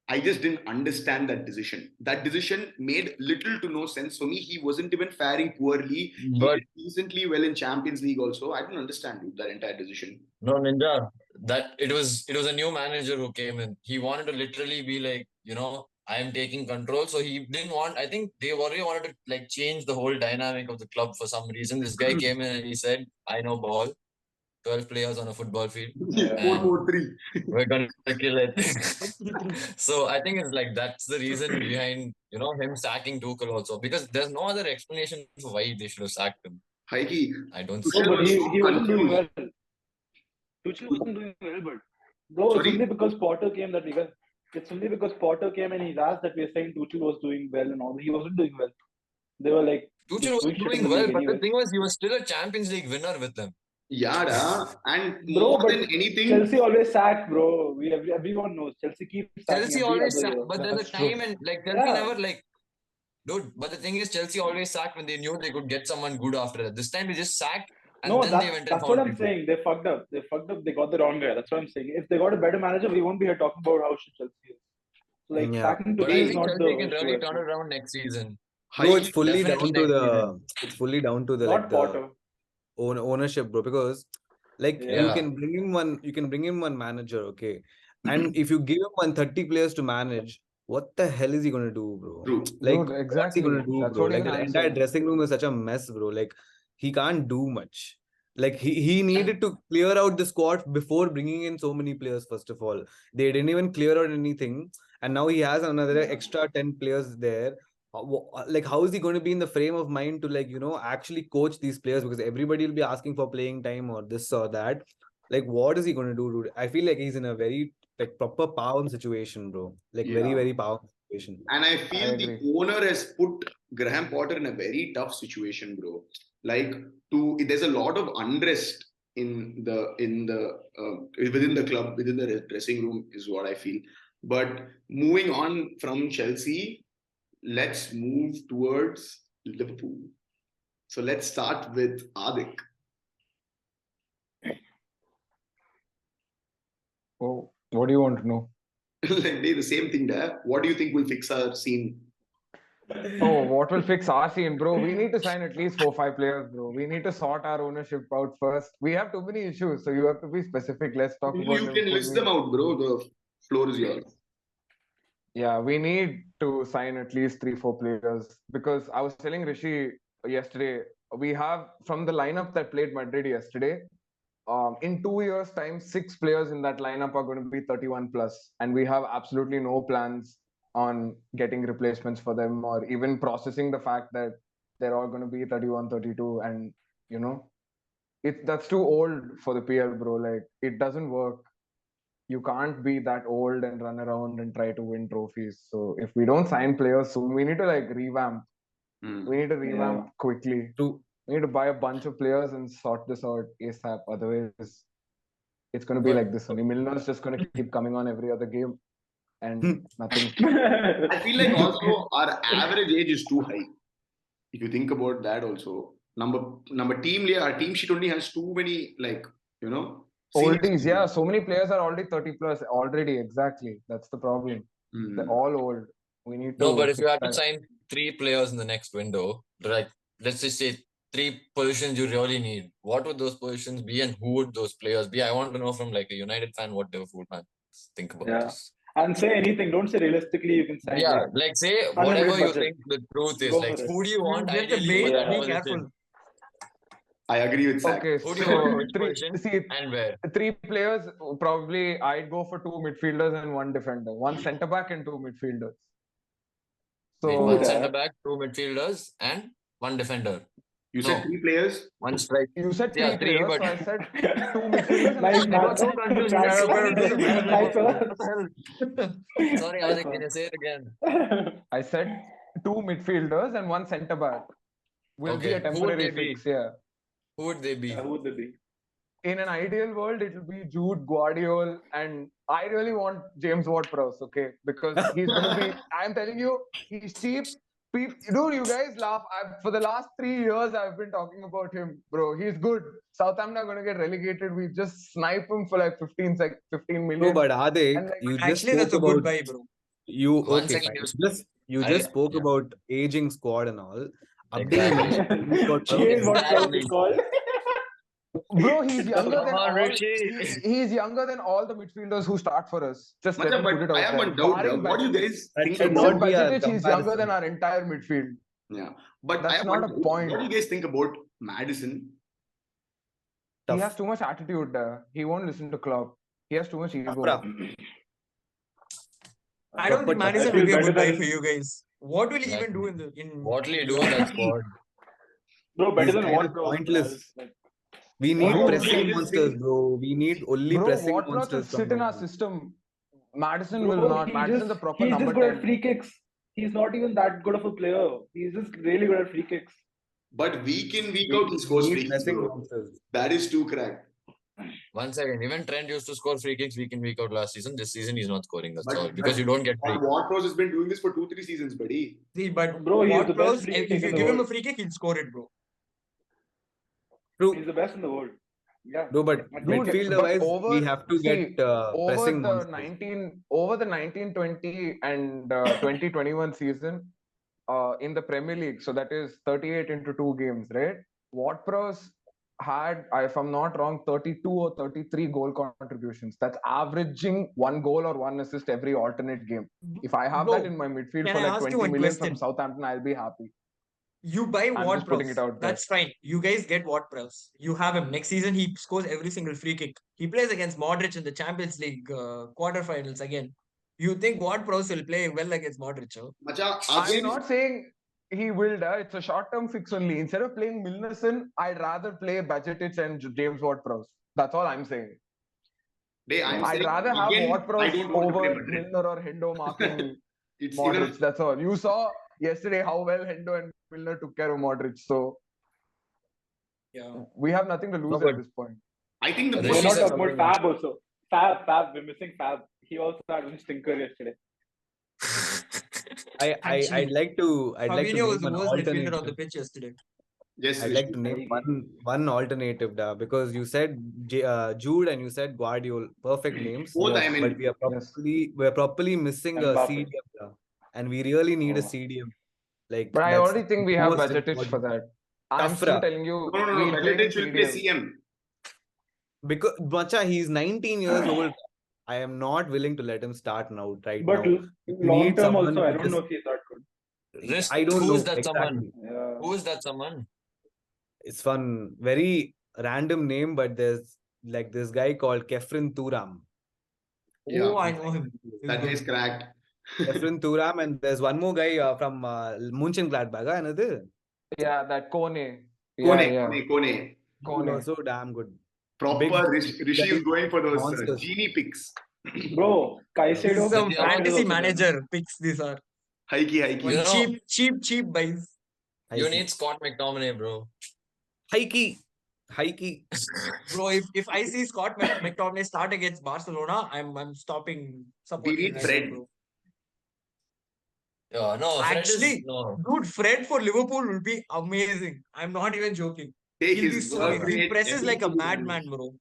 I just didn't understand that decision. That decision made little to no sense for me. He wasn't even faring poorly. But he did decently well in Champions League also. I didn't understand that entire decision. No, Ninja, that it was a new manager who came in. He wanted to literally be like, I am taking control. So he didn't want, I think they already wanted to change the whole dynamic of the club for some reason. This guy came in and he said, I know ball. 12 players on a football field. 4-4-3. We're going to kill it. So I think it's that's the reason behind, him sacking Tuchel also. Because there's no other explanation for why they should have sacked him. I don't see. But he wasn't doing well. Tuchel wasn't doing well, but it's only because Potter came that it's only because Potter came and he's asked that we're saying Tuchel was doing well and all. He wasn't doing well. They were like, Tuchel was doing well, but the thing was, he was still a Champions League winner with them. Yeah, and more than anything, Chelsea always sack, bro. Everyone knows Chelsea keeps sacking. Chelsea always sack, but there's a time and Chelsea never dude. But the thing is, Chelsea always sacked when they knew they could get someone good after that. This time they just sacked and then they went and that's what I'm saying. They fucked up. They got the wrong guy. That's what I'm saying. If they got a better manager, we won't be here talking about how shit Chelsea is. Sacking today is not Chelsea can really turn it around next season. No, it's fully down to the not Potter. Ownership, bro, because you can bring in one manager, okay, and if you give him 30 players to manage, what the hell is he gonna do, bro? True. What's he gonna do, bro? The entire dressing room is such a mess, bro. He can't do much. He needed to clear out the squad before bringing in so many players. First of all, they didn't even clear out anything, and now he has another extra 10 players there. How is he going to be in the frame of mind to actually coach these players, because everybody will be asking for playing time or this or that. What is he going to do, dude? I feel like he's in a very proper power situation, bro. Very, very powerful situation. And I feel the owner has put Graham Potter in a very tough situation, bro. There's a lot of unrest within the club, within the dressing room is what I feel. But moving on from Chelsea, let's move towards Liverpool. So let's start with Adik. Oh, what do you want to know? The same thing there. What do you think will fix our scene? Oh, what will fix our scene, bro? We need to sign at least 4-5 players, bro. We need to sort our ownership out first. We have too many issues, so you have to be specific. Let's talk about You can list them out, bro. The floor is yours. Yeah, we need to sign at least 3-4 players, because I was telling Rishi yesterday, we have from the lineup that played Madrid yesterday, in 2 years' time, 6 players in that lineup are going to be 31 plus, and we have absolutely no plans on getting replacements for them or even processing the fact that they're all going to be 31, 32, and that's too old for the PL, bro. It doesn't work. You can't be that old and run around and try to win trophies. So if we don't sign players soon, we need to revamp. We need to revamp quickly. We need to buy a bunch of players and sort this out ASAP. Otherwise, it's going to be like this. Only Milner's just going to keep coming on every other game and nothing. I feel like also our average age is too high. If you think about that also. Number team, our team sheet only has too many, like, oldies. Yeah, so many players are already 30 plus already. Exactly. That's the problem. They're all old. We need to. No, but if you had to sign 3 players in the next window, like, let's just say 3 positions you really need, what would those positions be and who would those players be? I want to know from like a United fan what Liverpool fans think about this. And say anything. Don't say realistically you can sign. Yeah, like say whatever you think the truth is. Like, who do you want ideally? Be careful. I agree with Zach. Okay, who do you want which three, position and where? 3 players, probably I'd go for 2 midfielders and 1 defender. 1 centre back and 2 midfielders. So 1 centre back, 2 midfielders and 1 defender. You said 3 players? 1 strike. You said 3 players, but so I said 2 midfielders and Sorry, Isaac, can you say it again? I said 2 midfielders and 1 centre back. Will be a temporary fix, yeah. Who would they be? Who would they be? In an ideal world, it will be Jude, Guardiola, and I really want James Ward-Prowse, okay? Because he's going to be, I'm telling you, he's cheap. Dude, you guys laugh. For the last 3 years, I've been talking about him, bro. He's good. Southampton are going to get relegated. We just snipe him for like 15 million. No, but Ade, you just spoke that's a good buy, bro. You just spoke about aging squad and all. Bro, he's younger than all. He's younger than all the midfielders who start for us. Just let me put it out I am on doubt. What do you guys think about Budget? He's younger than our entire midfield. Yeah, but that's not a point. What do you guys think about Maddison? He has too much attitude. He won't listen to Klopp. He has too much ego. I don't think Maddison will be a good buy for you guys. What will he even do in what will he do in that squad? Bro, better than what? Pointless. We need pressing monsters, bro. We need only pressing monsters. Sit in our system. Maddison will not. Maddison's a proper number 10. He's just good at free kicks. He's not even that good of a player. He's just really good at free kicks. But week in, week out, he scores free kicks. That is too cracked. 1 second. Even Trent used to score free kicks week in, week out last season. This season, he's not scoring. That's all. Because you don't get free kicks. Ward-Prowse has been doing this for 2-3 seasons, buddy. See, but bro, Ward-Prowse, if you give him a free kick, he'll score it, bro. True. He's the best in the world. Yeah. No, but midfielder-wise, we have to get pressing over the 1920 and 2021 season in the Premier League. So that is 38 into 2 games, right? Ward-Prowse had, if I'm not wrong, 32 or 33 goal contributions. That's averaging 1 goal or 1 assist every alternate game. If I have that in my midfield for like 20 million from Southampton, I'll be happy. You buy Ward-Prowse. That's fine. You guys get Ward-Prowse. You have him. Next season, he scores every single free kick. He plays against Modric in the Champions League quarterfinals again. You think Ward-Prowse will play well against Modric? Huh? I'm not saying he will. It's a short-term fix only. Instead of playing Milnerson, I'd rather play Bajetic and James Ward-Prowse. That's all I'm saying. I'd rather have Ward-Prowse over Milner or Hendo marking Modric. That's all. You saw yesterday how well Hendo and Milner took care of Modric. So yeah, we have nothing to lose at this point. I think we're not talking about Fab also. Fab, we're missing Fab. He also had one stinker yesterday. I'd like to Fabinho was the worst midfielder on the pitch yesterday. Yes, I'd like to name one alternative because you said Jude and you said Guardiola, perfect names. But we're properly missing a CDM and we really need a CDM. But I already think we have Bajetic for that. I'm still telling you, no, Bajetic will play CM. Because Macha, he's 19 years old. I am not willing to let him start now. But long term also, I don't know if he's that good. I don't know. Who is that someone? Yeah. Who is that someone? It's fun. Very random name, but there's like this guy called Kefren Turam. Oh, I know him. That guy's cracked. Kefren Turam, and there's one more guy from Mönchengladbach. Another. Yeah, that Kone. Kone. So damn good. Proper Rishi is going for those genie picks. Bro, Caicedo. Some fantasy manager picks these are. Hikey. Cheap buys. You need Scott McTominay, bro. Hikey. Bro, if I see Scott McTominay start against Barcelona, I'm stopping supporting. We need Fred. No, Fred Actually, is no. dude, Fred for Liverpool will be amazing. I'm not even joking. Take He'll be his so work he rate, presses like a everything will madman, be- bro.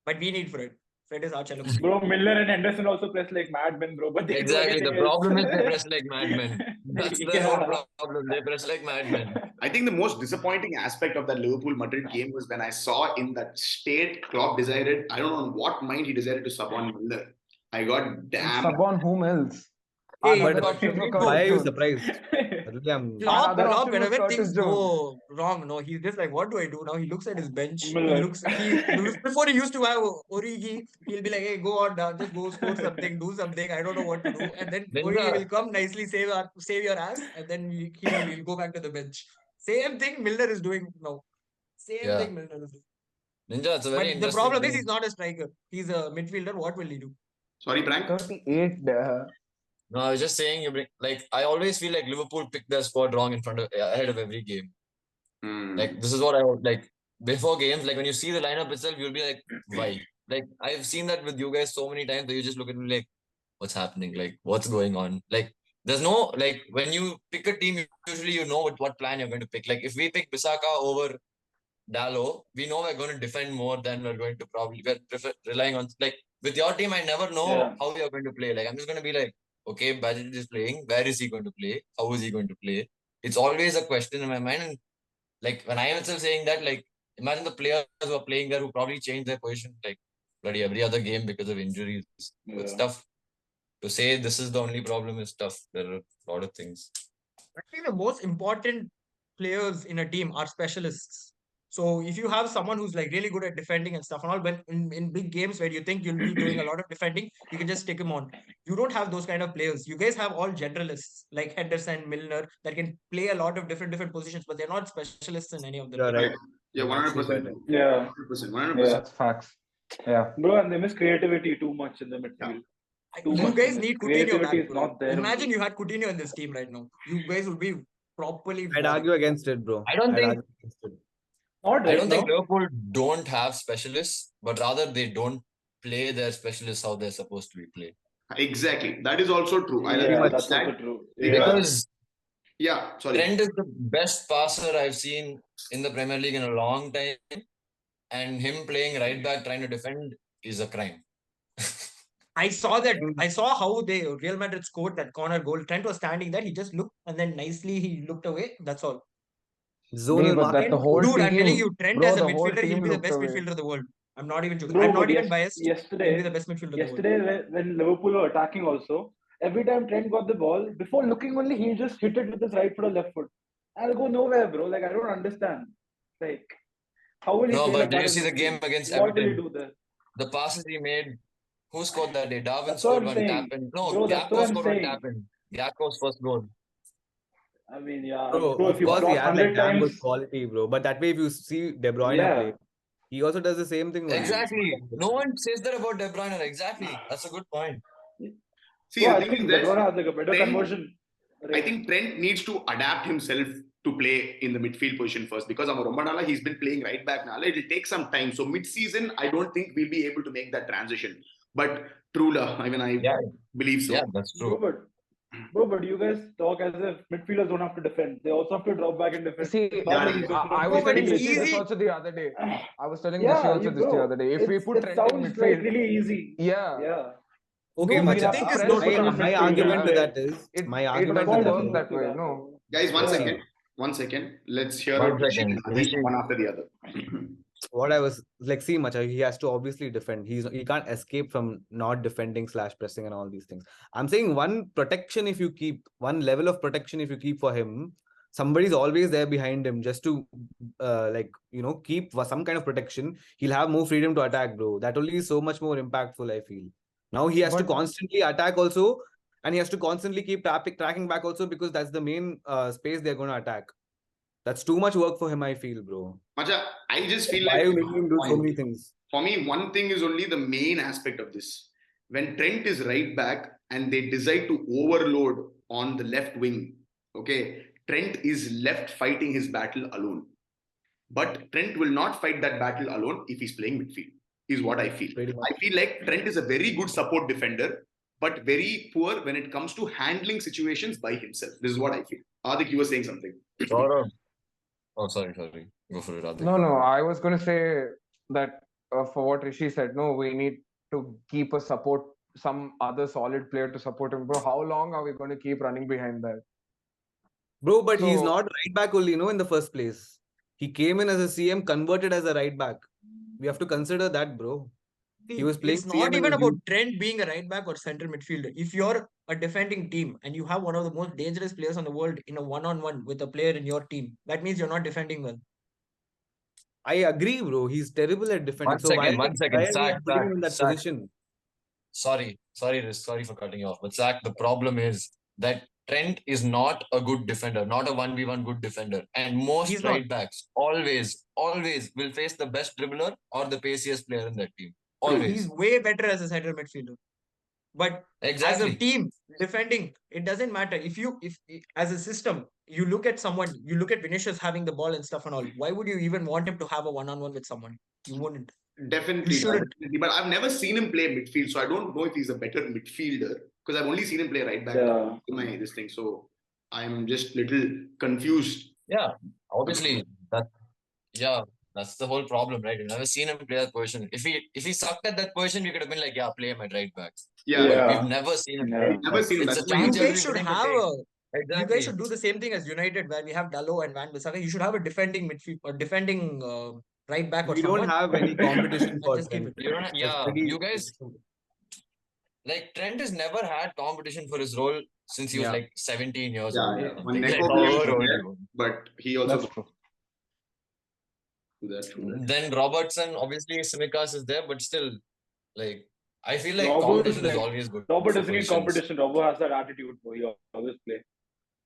But we need Fred. Fred is our Chalakuti. Bro, Miller and Henderson also press like madmen, bro. But they Exactly. do The anything problem is they else. press like madmen. That's the whole problem. They press like madmen. I think the most disappointing aspect of that Liverpool Madrid game was when I saw in that state Klopp decided, I don't know on what mind he decided to sub on Milner. I got damn. Sub on whom else? Hey, Another but option for why are Curtis you Jones. surprised? Klopp, Another Klopp, option was whenever Curtis things Jones. go wrong, no, he's just like, what do I do now? He looks at his bench. He Miller. looks, before he used to have Origi, he'll be like, hey, go on down, just go score something, do something. I don't know what to do. And then Origi will come nicely, save your ass, and then he'll go back to the bench. Same thing Milner is doing now. Same thing Milner is doing. Ninja, it's a very But the interesting problem is thing. he's not a striker. He's a midfielder. What will he do? Sorry, Frank. 38. No, I was just saying, I always feel like Liverpool picked their squad wrong ahead of every game. Like, this is what I would like before games. Like, when you see the lineup itself, you'll be like, why? Like, I've seen that with you guys so many times that you just look at me like, what's happening? Like, what's going on? Like, there's no, like, when you pick a team, usually you know what plan you're going to pick. Like, if we pick Bissaka over Dallo, we know we're going to defend more than we're relying on. Like, with your team, I never know how you're going to play. Like, I'm just going to be like, okay, Bajaj is playing. Where is he going to play? How is he going to play? It's always a question in my mind. And like, when I am still saying that, like, imagine the players who are playing there who probably change their position like bloody every other game because of injuries. It's tough to say this is the only problem. Is tough. There are a lot of things. I think the most important players in a team are specialists. So if you have someone who's like really good at defending and stuff and all, but in big games where you think you'll be doing a lot of defending, you can just stick him on. You don't have those kind of players. You guys have all generalists like Henderson, Milner that can play a lot of different positions, but they're not specialists in any of them. You're right. Yeah, 100%. Yeah. 100%. Yeah. That's facts. Yeah. Bro, and they miss creativity too much in the midfield. You guys need Coutinho back. Is not there. Imagine you had Coutinho in this team right now. You guys would be properly. I'd argue against it, bro. I don't think Liverpool don't have specialists, but rather they don't play their specialists how they're supposed to be played. Exactly. That is also true. That's also true. Because sorry. Trent is the best passer I've seen in the Premier League in a long time. And him playing right back trying to defend is a crime. I saw that. I saw how Real Madrid scored that corner goal. Trent was standing there. He just looked and then nicely he looked away. That's all. Zonal market. The whole Dude, team, I'm telling you, Trent bro, as a midfielder, he'll be the best midfielder of the world. I'm not even joking. I'm not even biased. Yesterday, he'll be the best midfielder yesterday when Liverpool were attacking also, every time Trent got the ball, before looking only, he just hit it with his right foot or left foot. I'll go nowhere, bro. Like, I don't understand. Like, how will he No, play but like did you that see the game against What Everton? will he do there? The passes he made, who scored that day? Darwin That's scored what one I'm tap saying. in. No, Bro, that's Gakpo what I'm scored one saying. tap in. Gakpo's first goal. I mean, yeah. Bro, Bro, of if you course he cross has like 100 damn good times, quality, bro. But that way, if you see De Bruyne play, he also does the same thing. Exactly. No one says that about De Bruyne. Exactly. That's a good point. See, bro, the I thing think is De that Bruyne has like a better conversion. I think Trent needs to adapt himself to play in the midfield position first because Rombanala, he's been playing right back now. It will take some time. So mid-season, I don't think we'll be able to make that transition. But true, I mean, I believe so. Yeah, that's true. Bro, but you guys talk as if midfielders don't have to defend. They also have to drop back and defend. See, I was telling Rishi this also the other day. I was telling Rishi also this the other day. If we put Trent in midfield, like really easy. Yeah. Okay, no, my argument to that is it doesn't work that way. No, guys, one second. Let's hear one after the other. What I was like, see, Macha, he has to obviously defend. He can't escape from not defending / pressing and all these things. I'm saying one level of protection if you keep for him, somebody's always there behind him just to keep some kind of protection. He'll have more freedom to attack, bro. That only is so much more impactful, I feel. Now he has to constantly attack also, and he has to constantly keep tracking back also because that's the main space they're going to attack. That's too much work for him, I feel, bro. Macha, I just feel why are you making him do so many things? For me, one thing is only the main aspect of this. When Trent is right back and they decide to overload on the left wing, okay, Trent is left fighting his battle alone. But Trent will not fight that battle alone if he's playing midfield, is what I feel. I feel like Trent is a very good support defender, but very poor when it comes to handling situations by himself. This is what I feel. Adik, you were saying something. Saurabh. Oh, sorry. Go for it, Adik. No, I was going to say that for what Rishi said, no, we need to keep some other solid player to support him. Bro, how long are we going to keep running behind that? Bro, but he's not right back only, in the first place. He came in as a CM, converted as a right back. We have to consider that, bro. He was playing. It's not even about Trent being a right back or central midfielder. If you're a defending team and you have one of the most dangerous players in the world in a one-on-one with a player in your team, that means you're not defending well. I agree, bro. He's terrible at defending. One second. Zach, putting him in that position? Sorry for cutting you off. But Zach, the problem is that Trent is not a good defender, not a 1v1 good defender. And most right backs always will face the best dribbler or the paciest player in that team. Always. He's way better as a central midfielder. But as a team defending, it doesn't matter. If as a system, you look at someone, you look at Vinicius having the ball and stuff and all. Why would you even want him to have a one-on-one with someone? You wouldn't. Definitely. But I've never seen him play midfield, so I don't know if he's a better midfielder because I've only seen him play right back in this thing. So I'm just little confused. Yeah, obviously that's the whole problem, right? You've never seen him play that position. If he sucked at that position, we could have been like, play him at right back. But we've never seen him. Never seen him. You guys should have you guys should do the same thing as United, where we have Dalot and Van Bissaka. You should have a defending midfield or defending right back or someone. We don't have any competition for Trent. You guys, like Trent has never had competition for his role since he was like 17 years old. But he also. Then Robertson, obviously Tsimikas is there, but still, like I feel like competition is always good. Robert doesn't need competition. Robert has that attitude, bro. He always play.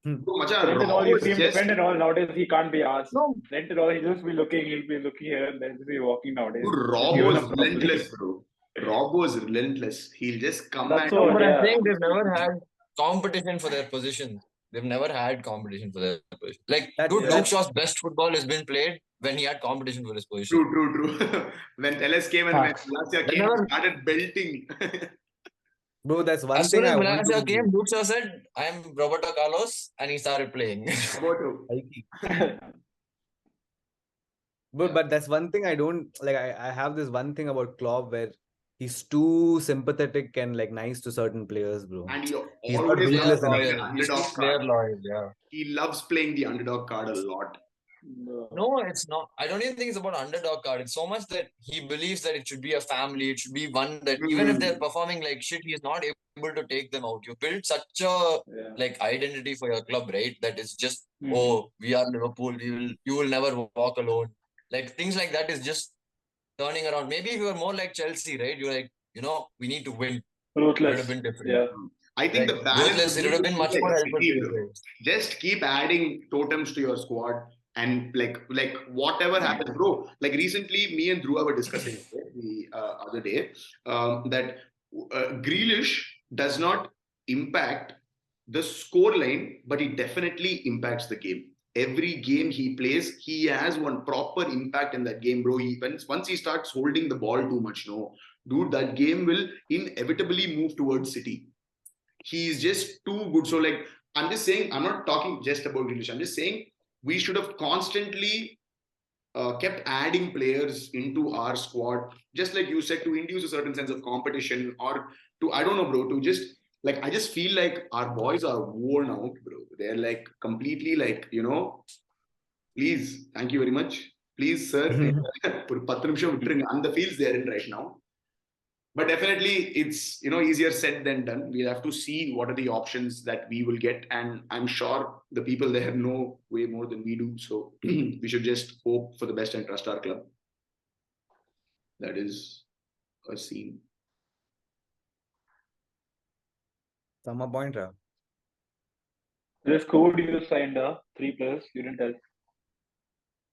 Nowadays he can't be asked. Trent and all, he'll just be looking. He'll be looking here and then be walking nowadays. Rob was relentless, bro. Rob was relentless. He'll just come and. But I think they've never had competition for their position. They've never had competition for their position. Like, Luke Shaw's best football has been played when he had competition for his position. True. When LS came and when Malacia came, he started belting. Bro, that's one thing. As soon as Malacia came, Luke Shaw said, "I'm Roberto Carlos," and he started playing. But that's one thing I don't like. I have this one thing about Klopp where he's too sympathetic and like nice to certain players, bro. And he's always loves playing the underdog card. He loves playing the underdog card a lot. No, it's not. I don't even think it's about underdog card. It's so much that he believes that it should be a family. It should be one that even if they're performing like shit, he is not able to take them out. You build such a like identity for your club, right? That is just we are Liverpool. You will never walk alone. Like things like that is just turning around. Maybe if you were more like Chelsea, right? You're like, we need to win. Ruthless. It would have been different. Yeah. I think the balance it would have been much more helpful. Just keep adding totems to your squad. And like whatever happens, bro. Like recently, me and Dhruva were discussing the other day that Grealish does not impact the score line, but he definitely impacts the game. Every game he plays, he has one proper impact in that game, bro. Once he starts holding the ball too much, dude, that game will inevitably move towards City. He's just too good. So like, I'm just saying, I'm not talking just about Grealish. I'm just saying, we should have constantly kept adding players into our squad, just like you said, to induce a certain sense of competition or to, I don't know, bro, to just, like, I just feel like our boys are worn out, bro. They're like completely like, please, thank you very much. Please, sir. And the fields they're in right now. But definitely it's, easier said than done. We'll have to see what are the options that we will get. And I'm sure the people there know way more than we do. So we should just hope for the best and trust our club. That is a scene. Summer point, Ra. This code you signed 3 players. You didn't tell.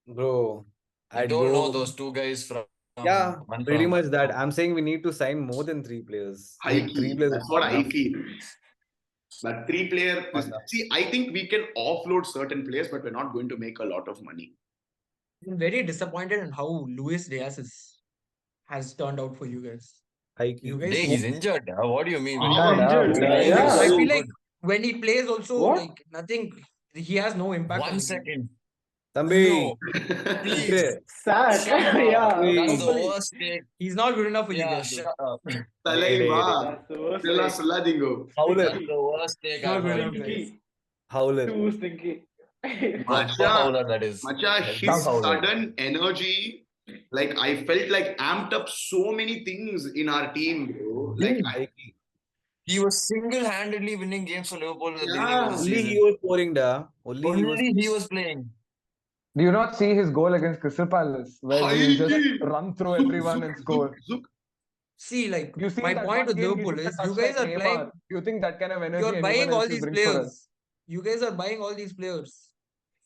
Bro, I don't know those two guys from. Yeah, pretty much that. I'm saying we need to sign more than 3 players. That's what I feel. But 3 player, see, I think we can offload certain players, but we're not going to make a lot of money. I'm very disappointed in how Luis Diaz has turned out for you guys. High key. You guys, He's injured. What do you mean? Injured, yeah. I So feel like good. when he plays also, What? like nothing, he has no impact. 1 on the game. second. Tambi. No, please. Sack. Shut up. Yeah. That's the hopefully. worst take. He's not good enough for you Yeah, guys. shut up. Talaiva. That's the worst Nella take. Soladingo. Howler. That's the worst take Not I've good heard. enough, guys. Stinky. Howler. Too stinky. Macha, Howler, that is. his Tough Howler. sudden energy, like I felt like amped up so many things in our team, bro. Like High key. He was single-handedly winning games for Liverpool at the beginning of the Only season. he was scoring da. Only he was playing. Do you not see his goal against Crystal Palace where he just run through everyone and score? See, like You see my that point one with game he Liverpool took a is touch you guys like are Neymar. playing. You think that kind of energy You're anyone buying all else will these bring for us? players. You guys are buying all these players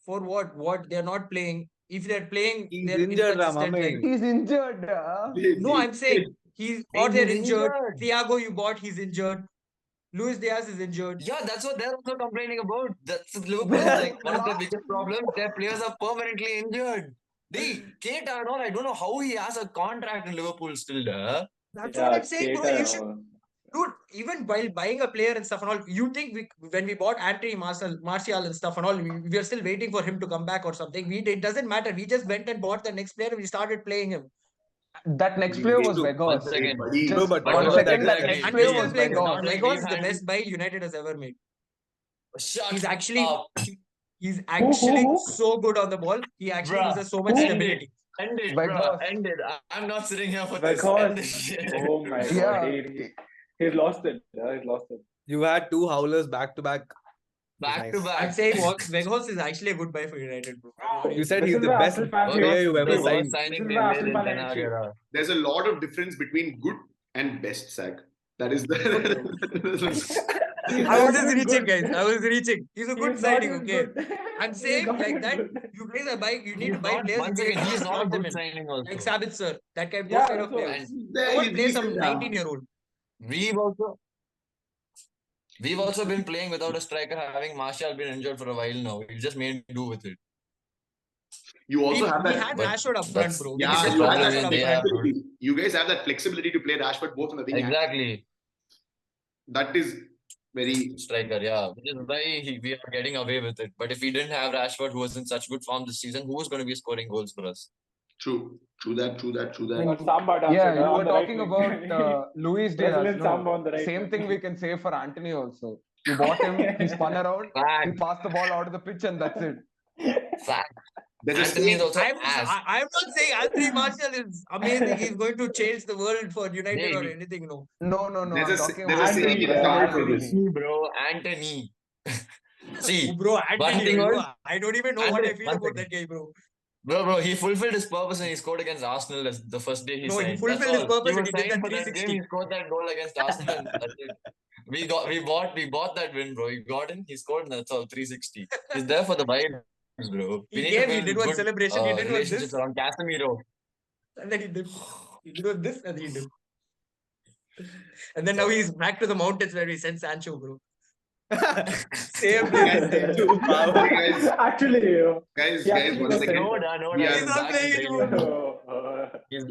for what? What they're not playing. If they're playing, He's they're injured, inconsistent. Like, Ramame. He's injured. no, I'm saying they're injured. injured. Thiago, you bought, he's injured. Luis Diaz is injured. Yeah, that's what they're also complaining about. That's Liverpool's like one of the biggest problems. Their players are permanently injured. Kate, I don't know how he has a contract in Liverpool still. That's what I'm saying, bro. You should, dude. Even while buying a player and stuff and all, you think when we bought Anthony Martial and stuff and all, we are still waiting for him to come back or something. It doesn't matter. We just went and bought the next player and we started playing him. That next player was One Weghorst. second. Just but 1 second, that exactly. next And player we're was still playing him. Weghorst. Weghorst is the best buy United has ever made. Shut He's actually up. he's actually Who? so good on the ball. He actually Bruh. gives us so much End stability. End it, Weghorst. bro. End it. I'm not sitting here for this. End Because this shit. oh my god, Yeah. he's lost it. He's lost it. You had two howlers back to back. Back to Nice. back. I'm saying Weghorst is actually a good buy for United, bro. You said This he's is the why best Arsenal fans player hate- you've The ever worst signed. signing This they is why made Arsenal in fans Ten hate Hag you. era. There's a lot of difference between good and best, Zach. That is the. I was just He's reaching, good. guys. I was reaching. He's a good He's signing, not even okay? good. I'm He's saying not like even that. good. You guys are buying. You need He's to buy not, players. once who again, can he's not a slot them good in. signing also. Like Sabitzer, that kind, those Yeah, kind of that's what- players. And I want to play some 19-year-old. We've also been playing without a striker, having Martial been injured for a while now. We just made do with it. You also have We that. had But Rashford up front, that's- bro. Yeah, We can just you put have problem that Rashford they up have, front. bro. flexibility. You guys have that flexibility to play Rashford both on the wing. and- Exactly. That is very. Striker, yeah. Which is why we are getting away with it. But if we didn't have Rashford, who was in such good form this season, who was going to be scoring goals for us? True that. Samba does Yeah, it, you on were the right talking wing. about Luis Diaz. Brazilian No, Samba on the right same wing. thing we can say for Anthony also. You bought him, he spun around, he passed the ball out of the pitch, and that's it. Fact. There's a Anthony is saying. also I'm ass. not saying Anthony Martial is amazing. He's going to change the world for United or anything. No. No. There's I'm a talking there's a about saying in Anthony, Tamil for Anthony. this. Bro, Anthony. See, Bro, one Anthony, thing bro, was, I don't even know what I Anthony, feel one about second. that guy, bro. Bro, he fulfilled his purpose and he scored against Arsenal as the first day he No, he signed. fulfilled That's his all. purpose He and was he did signed that for that 360. game. He scored that goal against Arsenal. And that's it. We bought that win, bro. He got in, he scored, and that's all. 360. He's there for the vibes, bro. We need to He build did one good celebration, he did one relationships this, around Casemiro. and then he did one this, and he did. And then now he's back to the mountains where we sent Sancho, bro. Same place, same Too power. Guys, Actually, guys, actually one was second. No, We are- He's not playing anymore.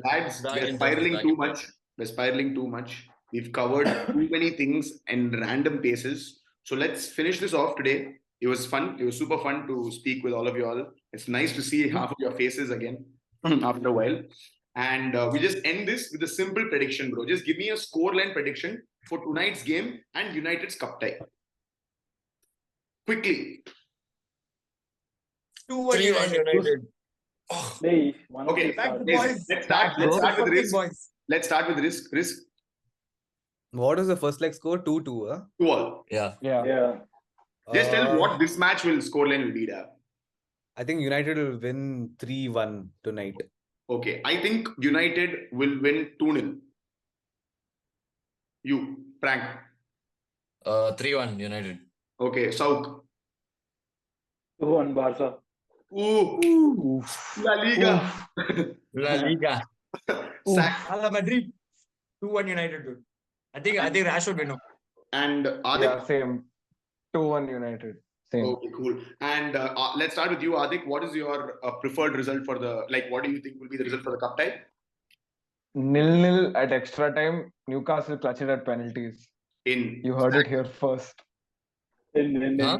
Lads, back we're in spiraling back too in much. We're spiraling too much. We've covered too many things in random paces. So let's finish this off today. It was fun. It was super fun to speak with all of you all. It's nice to see half of your faces again after a while. And we just end this with a simple prediction, bro. Just give me a scoreline prediction for tonight's game and United's cup tie. Quickly. 2-1 3-1 United. United. Okay, Back to Yes, boys. let's start with risk. Boys. Let's start with risk. Risk. What was the first leg score? 2-2, huh? 2-all. Yeah. Yeah. Just tell me what this match will scoreline will be there. I think United will win 3-1 tonight. Okay, I think United will win 2-0. You, Frank. 3-1 United. Okay, Sauk. 2-1 Barca. Ooh. La Liga. La Liga. Sack. Real Madrid. 2-1 United, dude. I think Rashford will win. And Adik. Yeah, same. 2-1 United. Same. Okay, cool. And let's start with you, Adik. What is your preferred result for the, what do you think will be the result for the cup tie? 0-0 at extra time. Newcastle clutched it at penalties. You heard it here first. Huh?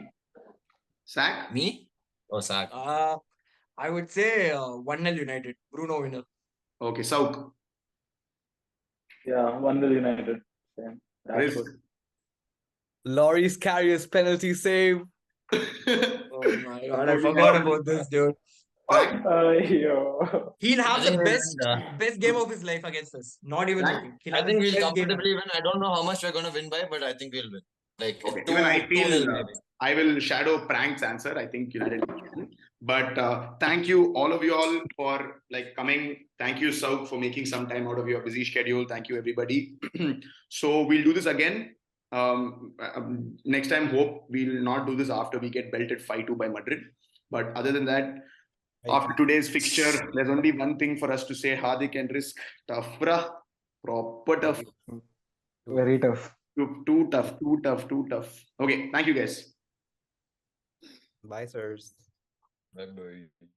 Sack? Me? Or Sack? I would say 1-0 United. Bruno winner. Okay, Sauk. Yeah, 1-0 United. Same. That's Risk. good. Loris Karius penalty save. Oh my god, I forgot about this, dude. Yo. He'll have I think the we'll best game of his life against us. Not even joking. He'll I have think his we'll best game. comfortably win. I don't know how much we're going to win by, but I think we'll win. Like Okay. 2, Even I feel 2-0 maybe. I will shadow Prank's answer. I think United will win. But thank you all of you all for like coming. Thank you, Sauk, for making some time out of your busy schedule. Thank you, everybody. So we'll do this again. Next time, hope we'll not do this after we get belted 5-2 by Madrid. But other than that, after today's fixture, there's only one thing for us to say: Hardik and Risk, Tuff Ra, proper tough. Very tough. Too tough. Okay, thank you guys. Bye, sirs. Bye-bye.